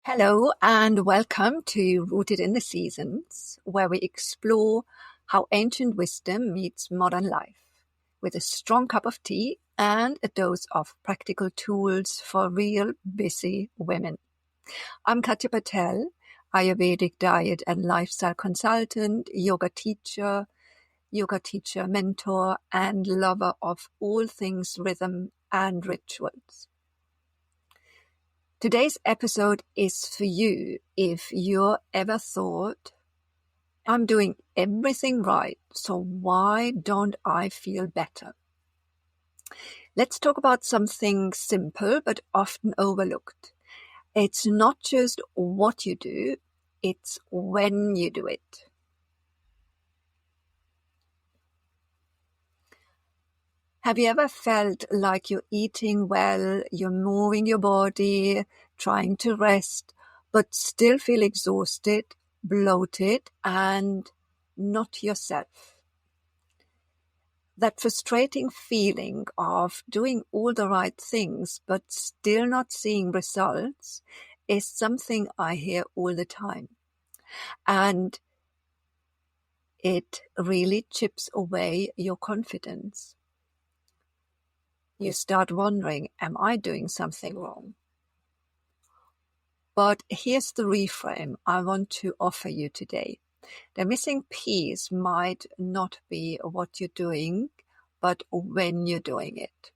Hello and welcome to Rooted in the Seasons, where we explore how ancient wisdom meets modern life with a strong cup of tea and a dose of practical tools for real busy women. I'm Katya Patel, Ayurvedic diet and lifestyle consultant, yoga teacher, mentor, and lover of all things rhythm and rituals. Today's episode is for you if you ever thought, I'm doing everything right, so why don't I feel better? Let's talk about something simple but often overlooked. It's not just what you do, it's when you do it. Have you ever felt like you're eating well, you're moving your body, trying to rest, but still feel exhausted, bloated, and not yourself? That frustrating feeling of doing all the right things, but still not seeing results is something I hear all the time. And it really chips away your confidence. You start wondering, am I doing something wrong? But here's the reframe I want to offer you today. The missing piece might not be what you're doing, but when you're doing it.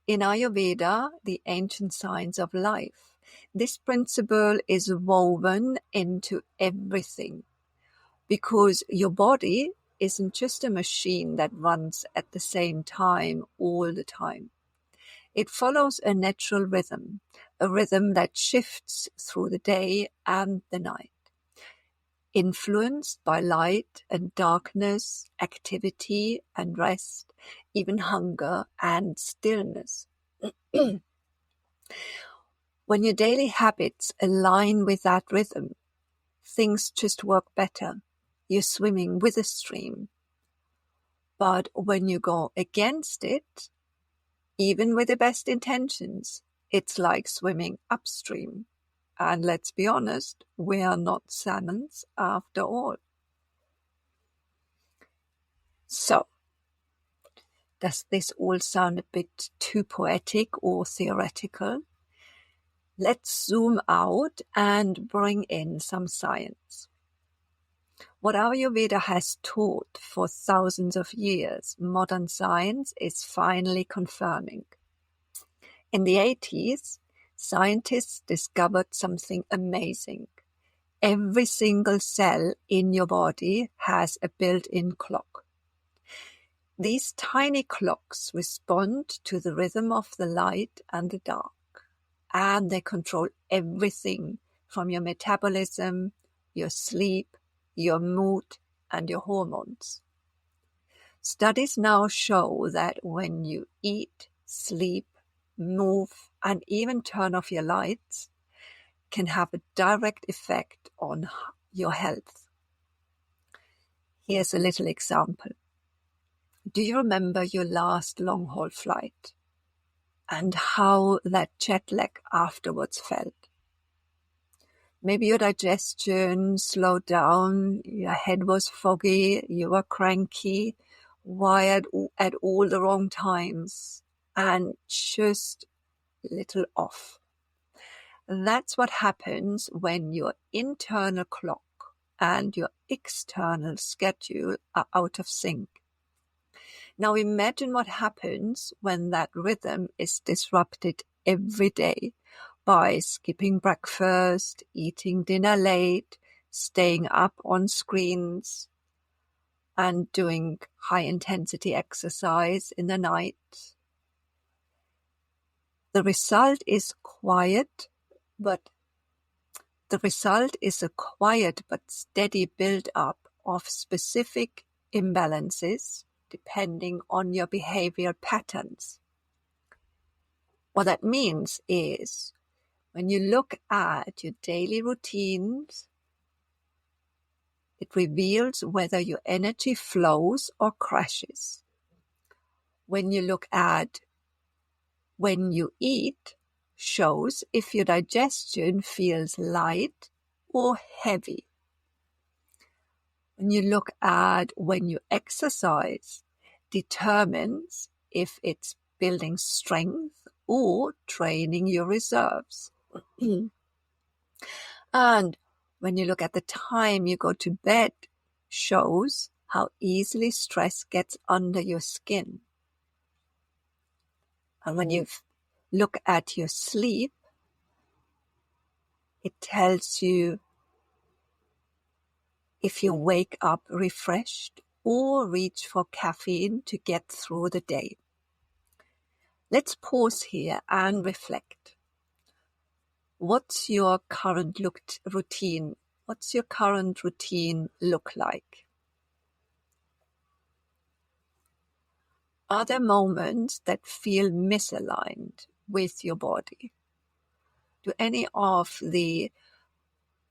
In Ayurveda, the ancient science of life, this principle is woven into everything because your body isn't just a machine that runs at the same time all the time. It follows a natural rhythm, a rhythm that shifts through the day and the night, influenced by light and darkness, activity and rest, even hunger and stillness. When your daily habits align with that rhythm, things just work better. You're swimming with the stream. But when you go against it, even with the best intentions, it's like swimming upstream. And let's be honest, we are not salmons after all. So, does this all sound a bit too poetic or theoretical? Let's zoom out and bring in some science. What Ayurveda has taught for thousands of years, modern science is finally confirming. In the 80s, scientists discovered something amazing. Every single cell in your body has a built-in clock. These tiny clocks respond to the rhythm of the light and the dark, and they control everything from your metabolism, your sleep, your mood, and your hormones. Studies now show that when you eat, sleep, move, and even turn off your lights, can have a direct effect on your health. Here's a little example. Do you remember your last long-haul flight and how that jet lag afterwards felt? Maybe your digestion slowed down, your head was foggy, you were cranky, wired at all the wrong times, and just a little off. That's what happens when your internal clock and your external schedule are out of sync. Now imagine what happens when that rhythm is disrupted every day by skipping breakfast, eating dinner late, staying up on screens, and doing high-intensity exercise in the night. The result is a quiet but steady build-up of specific imbalances depending on your behavior patterns. What that means is when you look at your daily routines, it reveals whether your energy flows or crashes. When you look at when you eat, shows if your digestion feels light or heavy. When you look at when you exercise, determines if it's building strength or training your reserves. And when you look at the time you go to bed, shows how easily stress gets under your skin. And when you look at your sleep, it tells you if you wake up refreshed or reach for caffeine to get through the day. Let's pause here and reflect. What's your current routine? What's your current routine look like? Are there moments that feel misaligned with your body? Do any of the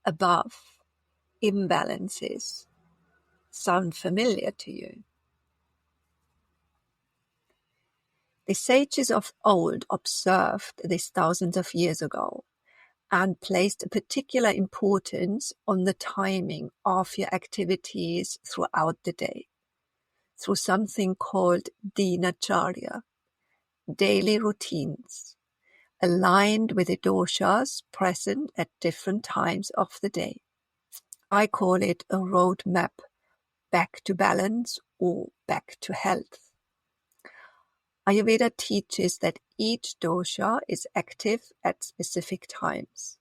above imbalances sound familiar to you? The sages of old observed this thousands of years ago and placed a particular importance on the timing of your activities throughout the day through something called dinacharya, daily routines, aligned with the doshas present at different times of the day. I call it a roadmap back to balance or back to health. Ayurveda teaches that each dosha is active at specific times.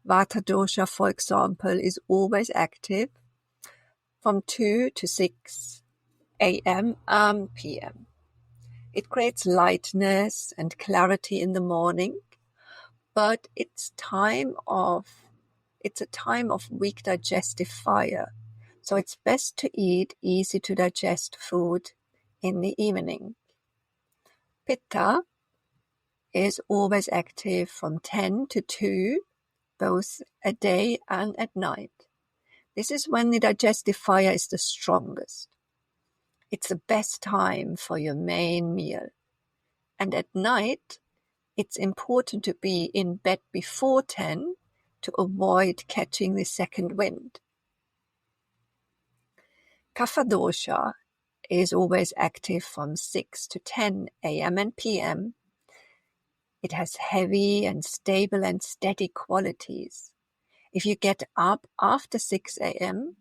Vata dosha, for example, is always active from 2 to 6 a.m. and p.m. It creates lightness and clarity in the morning, but it's a time of weak digestive fire, so it's best to eat easy to digest food in the evening. Pitta is always active from 10 to 2, both at day and at night. This is when the digestive fire is the strongest. It's the best time for your main meal. And at night, it's important to be in bed before 10 to avoid catching the second wind. Kapha dosha is always active from 6 to 10 a.m. and p.m. It has heavy and stable and steady qualities. If you get up after 6 a.m.,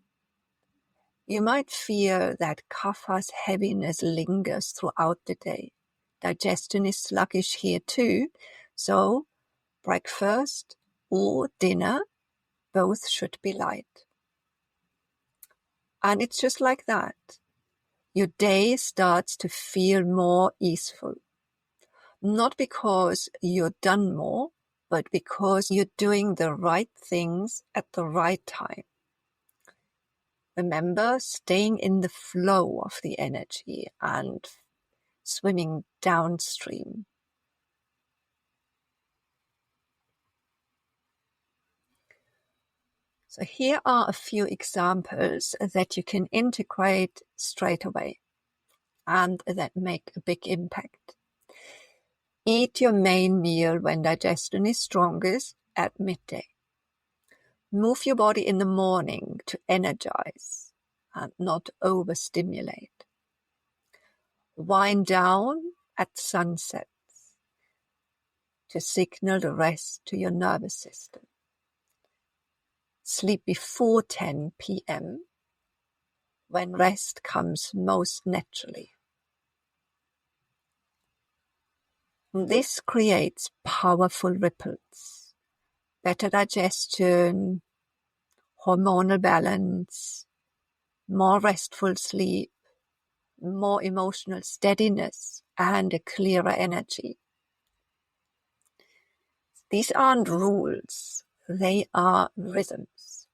you might feel that kapha's heaviness lingers throughout the day. Digestion is sluggish here too, so breakfast or dinner, both should be light. And it's just like that. Your day starts to feel more easeful. Not because you're done more, but because you're doing the right things at the right time. Remember, staying in the flow of the energy and swimming downstream. So here are a few examples that you can integrate straight away and that make a big impact. Eat your main meal when digestion is strongest at midday. Move your body in the morning to energize and not overstimulate. Wind down at sunset to signal the rest to your nervous system. Sleep before 10 p.m. when rest comes most naturally. This creates powerful ripples, better digestion, hormonal balance, more restful sleep, more emotional steadiness, and a clearer energy. These aren't rules, they are rhythms.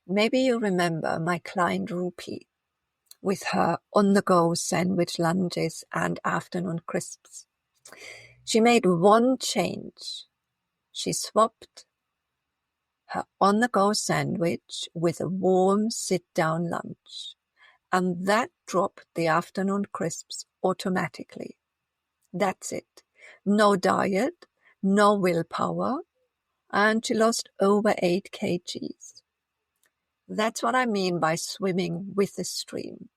Maybe you remember my client Rupi with her on-the-go sandwich lunches and afternoon crisps. She made one change. She swapped her on-the-go sandwich with a warm sit-down lunch, and that dropped the afternoon crisps automatically. That's it. No diet, no willpower, and she lost over 8 kgs. That's what I mean by swimming with the stream.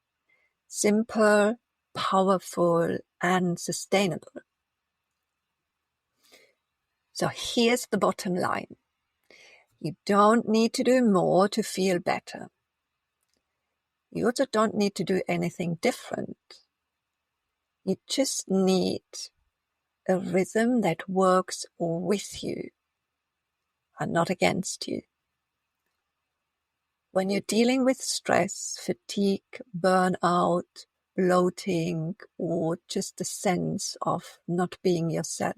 Simple, powerful, and sustainable. So here's the bottom line. You don't need to do more to feel better. You also don't need to do anything different. You just need a rhythm that works with you and not against you. When you're dealing with stress, fatigue, burnout, bloating, or just the sense of not being yourself,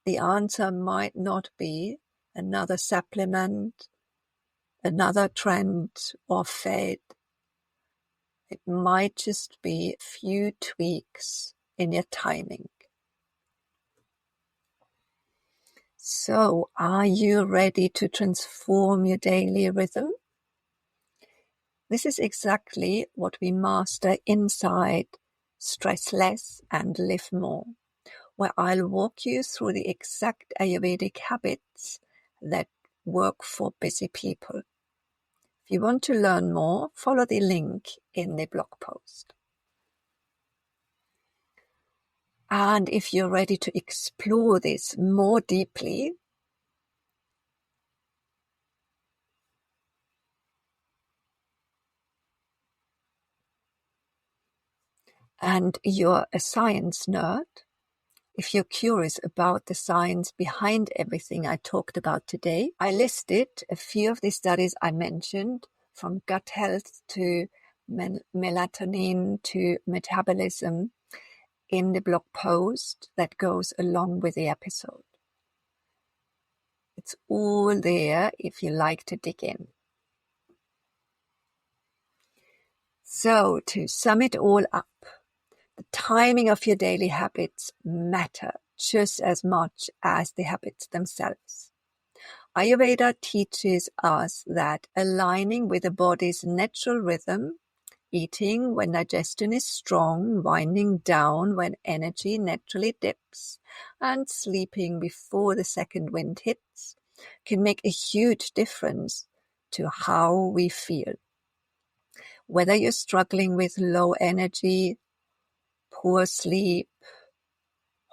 the answer might not be another supplement, another trend or fad. It might just be a few tweaks in your timing. So, are you ready to transform your daily rhythm? This is exactly what we master inside Stress Less and Live More, where I'll walk you through the exact Ayurvedic habits that work for busy people. If you want to learn more, follow the link in the blog post. And if you're ready to explore this more deeply, and you're a science nerd, if you're curious about the science behind everything I talked about today, I listed a few of the studies I mentioned, from gut health to melatonin to metabolism, in the blog post that goes along with the episode. It's all there if you like to dig in. So, to sum it all up, the timing of your daily habits matter just as much as the habits themselves. Ayurveda teaches us that aligning with the body's natural rhythm, eating when digestion is strong, winding down when energy naturally dips, and sleeping before the second wind hits, can make a huge difference to how we feel. Whether you're struggling with low energy, poor sleep,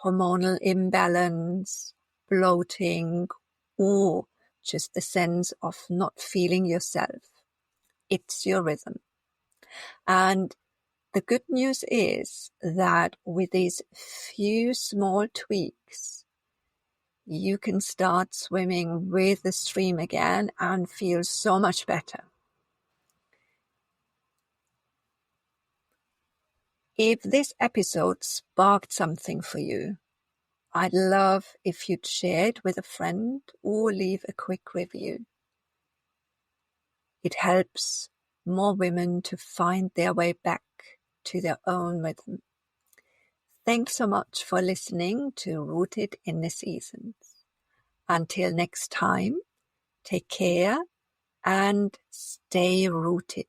hormonal imbalance, bloating, or just the sense of not feeling yourself, it's your rhythm. And the good news is that with these few small tweaks, you can start swimming with the stream again and feel so much better. If this episode sparked something for you, I'd love if you'd share it with a friend or leave a quick review. It helps more women to find their way back to their own rhythm. Thanks so much for listening to Rooted in the Seasons. Until next time, take care and stay rooted.